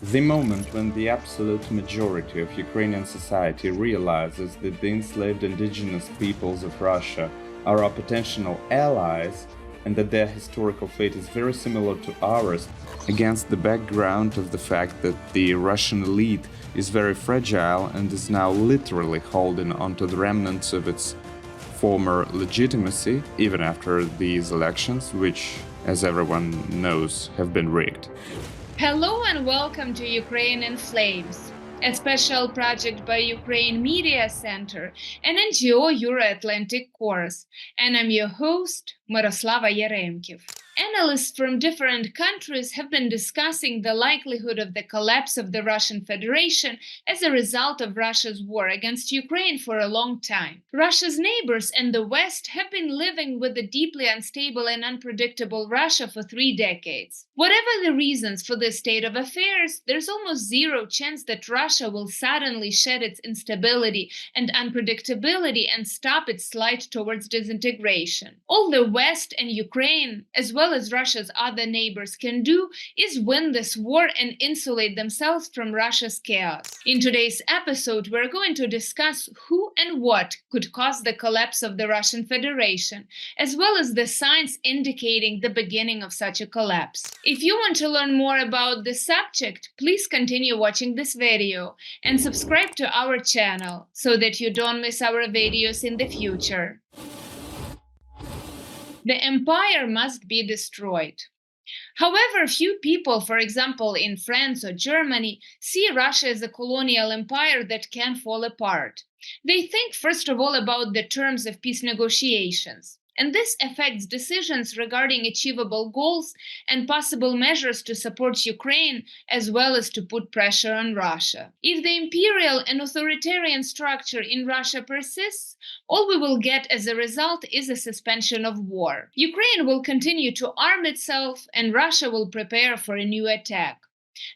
The moment when the absolute majority of Ukrainian society realizes that the enslaved indigenous peoples of Russia are our potential allies and that their historical fate is very similar to ours, against the background of the fact that the Russian elite is very fragile and is now literally holding onto the remnants of its former legitimacy, even after these elections, which, as everyone knows, have been rigged. Hello and welcome to Ukrainian Flames, a special project by Ukraine Media Center and NGO Euro-Atlantic Course, and I'm your host, Myroslava Yaremkiv. Analysts from different countries have been discussing the likelihood of the collapse of the Russian Federation as a result of Russia's war against Ukraine for a long time. Russia's neighbors and the West have been living with a deeply unstable and unpredictable Russia for 3 decades. Whatever the reasons for this state of affairs, there's almost zero chance that Russia will suddenly shed its instability and unpredictability and stop its slide towards disintegration. All the West and Ukraine, as well as Russia's other neighbors, can do is win this war and insulate themselves from Russia's chaos. In today's episode, we're going to discuss who and what could cause the collapse of the Russian Federation, as well as the signs indicating the beginning of such a collapse. If you want to learn more about this subject, please continue watching this video and subscribe to our channel so that you don't miss our videos in the future. The empire must be destroyed. However, few people, for example in France or Germany, see Russia as a colonial empire that can fall apart. They think first of all about the terms of peace negotiations. And this affects decisions regarding achievable goals and possible measures to support Ukraine, as well as to put pressure on Russia. If the imperial and authoritarian structure in Russia persists, all we will get as a result is a suspension of war. Ukraine will continue to arm itself, and Russia will prepare for a new attack.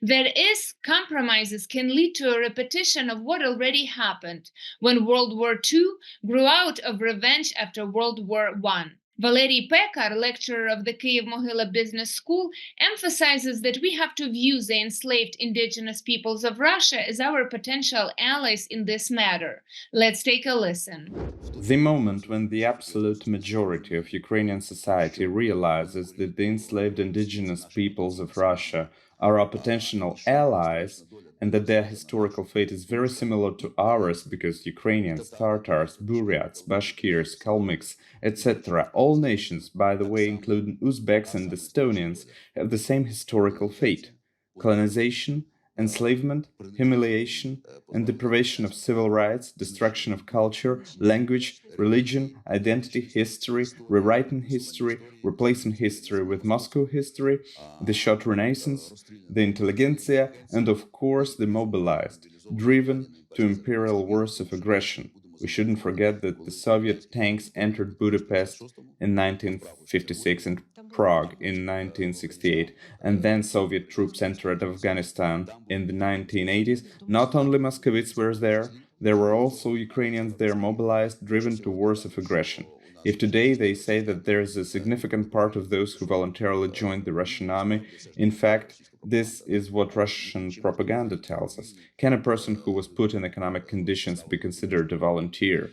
That is, compromises can lead to a repetition of what already happened when World War II grew out of revenge after World War I. Valeriy Pekar, lecturer of the Kyiv-Mohyla Business School, emphasizes that we have to view the enslaved indigenous peoples of Russia as our potential allies in this matter. Let's take a listen. The moment when the absolute majority of Ukrainian society realizes that the enslaved indigenous peoples of Russia are our potential allies and that their historical fate is very similar to ours because Ukrainians, Tartars, Buryats, Bashkirs, Kalmyks, etc., all nations, by the way, including Uzbeks and Estonians, have the same historical fate: colonization, enslavement, humiliation, and deprivation of civil rights, destruction of culture, language, religion, identity, history, rewriting history, replacing history with Moscow history, the short renaissance, the intelligentsia, and of course the mobilized, driven to imperial wars of aggression. We shouldn't forget that the Soviet tanks entered Budapest in 1956 and Prague in 1968, and then Soviet troops entered Afghanistan in the 1980s. Not only Muscovites were there were also Ukrainians there mobilized, driven to wars of aggression. If today they say that there is a significant part of those who voluntarily joined the Russian army, in fact, this is what Russian propaganda tells us. Can a person who was put in economic conditions be considered a volunteer?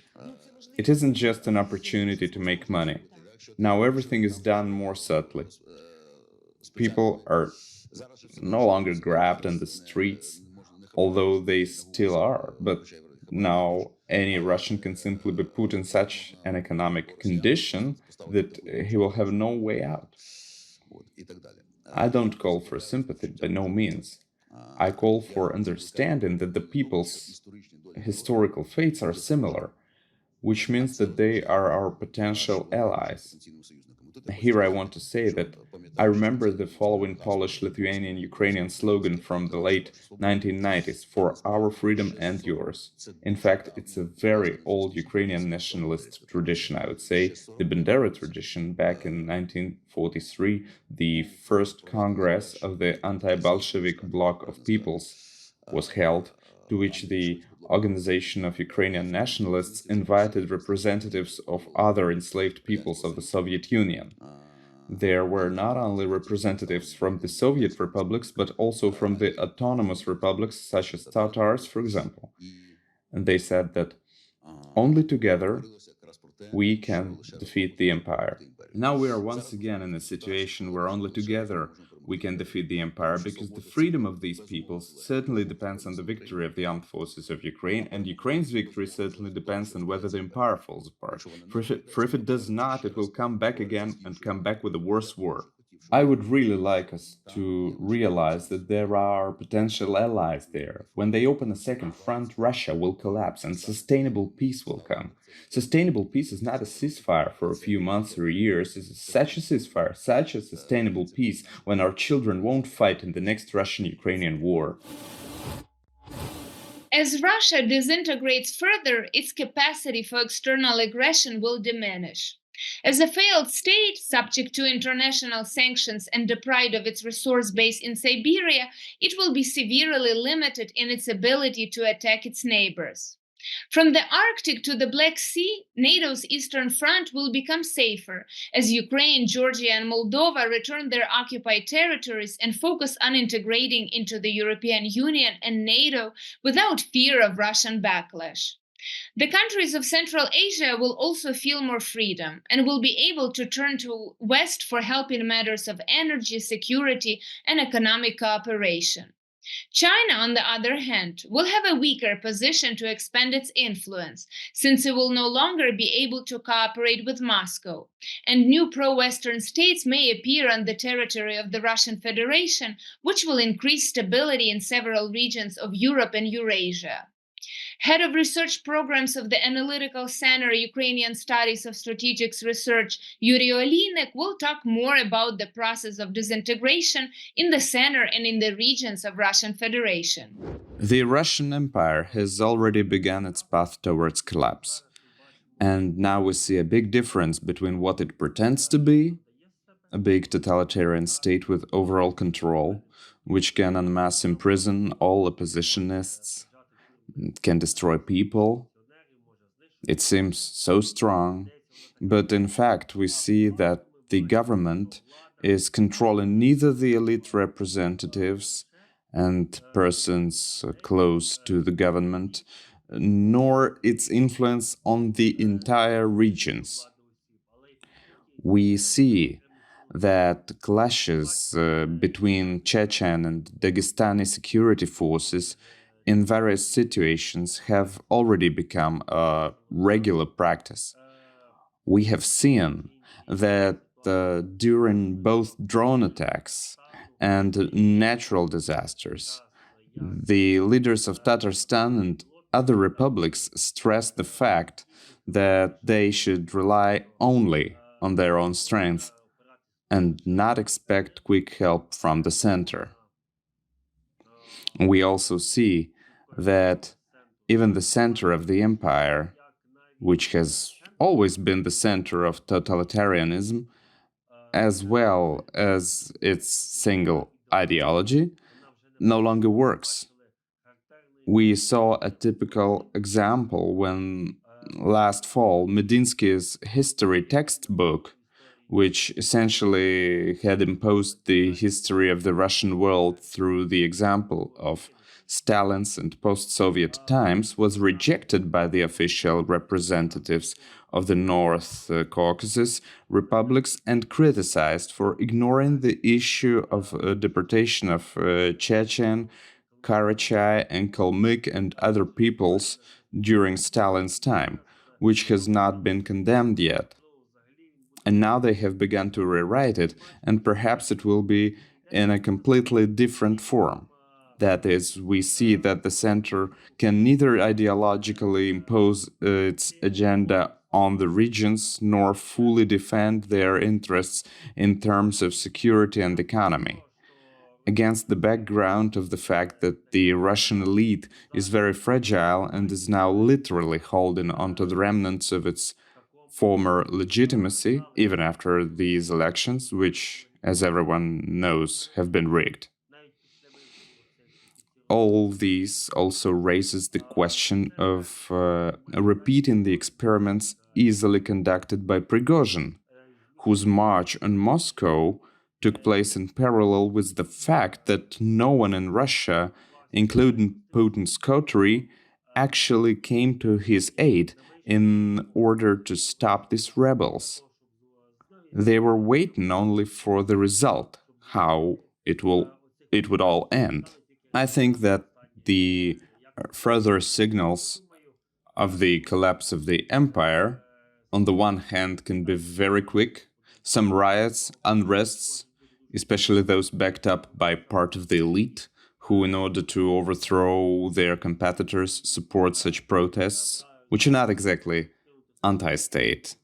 It isn't just an opportunity to make money. Now everything is done more subtly. People are no longer grabbed in the streets, although they still are, but now any Russian can simply be put in such an economic condition that he will have no way out. I don't call for sympathy, by no means. I call for understanding that the people's historical fates are similar, which means that they are our potential allies. Here I want to say that I remember the following Polish-Lithuanian-Ukrainian slogan from the late 1990s: for our freedom and yours. In fact, it's a very old Ukrainian nationalist tradition, I would say, the Bandera tradition. Back in 1943, the first Congress of the anti-Bolshevik bloc of peoples was held, to which the Organization of Ukrainian Nationalists invited representatives of other enslaved peoples of the Soviet Union. There were not only representatives from the Soviet republics, but also from the autonomous republics, such as Tatars, for example. And they said that only together we can defeat the empire. Now we are once again in a situation where only together we can defeat the empire, because the freedom of these peoples certainly depends on the victory of the armed forces of Ukraine, and Ukraine's victory certainly depends on whether the empire falls apart. For if it does not, it will come back again and come back with a worse war. I would really like us to realize that there are potential allies there. When they open a second front, Russia will collapse and sustainable peace will come. Sustainable peace is not a ceasefire for a few months or years. It is such a ceasefire, such a sustainable peace when our children won't fight in the next Russian-Ukrainian war. As Russia disintegrates further, its capacity for external aggression will diminish. As a failed state, subject to international sanctions and deprived of its resource base in Siberia, it will be severely limited in its ability to attack its neighbors. From the Arctic to the Black Sea, NATO's Eastern Front will become safer as Ukraine, Georgia, and Moldova return their occupied territories and focus on integrating into the European Union and NATO without fear of Russian backlash. The countries of Central Asia will also feel more freedom and will be able to turn to West for help in matters of energy, security, and economic cooperation. China, on the other hand, will have a weaker position to expand its influence, since it will no longer be able to cooperate with Moscow, and new pro Western states may appear on the territory of the Russian Federation, which will increase stability in several regions of Europe and Eurasia. Head of Research Programs of the Analytical Center Ukrainian Studies of Strategic Research, Yuriy Oliynyk, will talk more about the process of disintegration in the center and in the regions of Russian Federation. The Russian Empire has already begun its path towards collapse. And now we see a big difference between what it pretends to be, a big totalitarian state with overall control, which can en masse imprison all oppositionists, can destroy people. It seems so strong, but in fact we see that the government is controlling neither the elite representatives and persons close to the government, nor its influence on the entire regions. We see that clashes between Chechen and Dagestani security forces in various situations have already become a regular practice. We have seen that during both drone attacks and natural disasters, the leaders of Tatarstan and other republics stressed the fact that they should rely only on their own strength and not expect quick help from the center. We also see that even the center of the empire, which has always been the center of totalitarianism, as well as its single ideology, no longer works. We saw a typical example when last fall Medinsky's history textbook, which essentially had imposed the history of the Russian world through the example of Stalin's and post-Soviet times, was rejected by the official representatives of the North Caucasus republics and criticized for ignoring the issue of deportation of Chechen, Karachay, and Kalmyk and other peoples during Stalin's time, which has not been condemned yet. And now they have begun to rewrite it, and perhaps it will be in a completely different form. That is, we see that the center can neither ideologically impose its agenda on the regions nor fully defend their interests in terms of security and economy. Against the background of the fact that the Russian elite is very fragile and is now literally holding onto the remnants of its former legitimacy, even after these elections, which, as everyone knows, have been rigged. All these also raises the question of repeating the experiments easily conducted by Prigozhin, whose march on Moscow took place in parallel with the fact that no one in Russia, including Putin's coterie, actually came to his aid in order to stop these rebels. They were waiting only for the result, how it would all end. I think that the further signals of the collapse of the empire, on the one hand, can be very quick. Some riots, unrests, especially those backed up by part of the elite, who, in order to overthrow their competitors, support such protests, which are not exactly anti-state,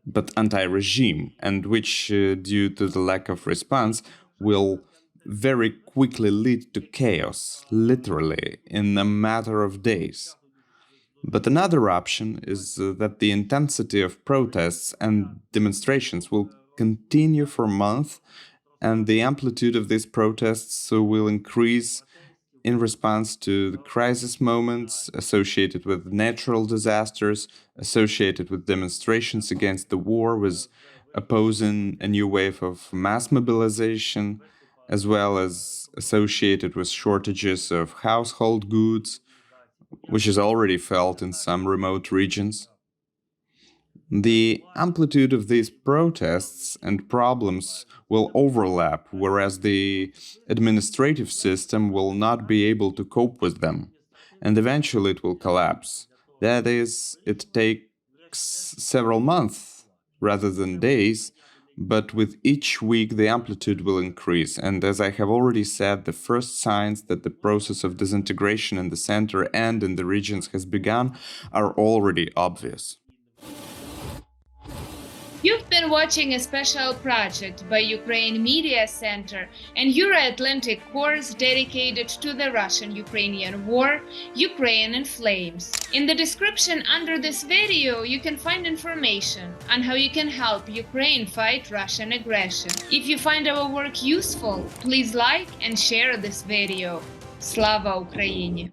but anti-regime, and which, due to the lack of response, will very quickly lead to chaos, literally, in a matter of days. But another option is that the intensity of protests and demonstrations will continue for months, and the amplitude of these protests will increase in response to the crisis moments associated with natural disasters, associated with demonstrations against the war, with opposing a new wave of mass mobilization, as well as associated with shortages of household goods, which is already felt in some remote regions. The amplitude of these protests and problems will overlap, whereas the administrative system will not be able to cope with them, and eventually it will collapse. That is, it takes several months rather than days, but with each week the amplitude will increase, and as I have already said, the first signs that the process of disintegration in the center and in the regions has begun are already obvious. You've been watching a special project by Ukraine Media Center and Euro-Atlantic course dedicated to the Russian-Ukrainian war, Ukraine in Flames. In the description under this video, you can find information on how you can help Ukraine fight Russian aggression. If you find our work useful, please like and share this video. Slava Ukraini!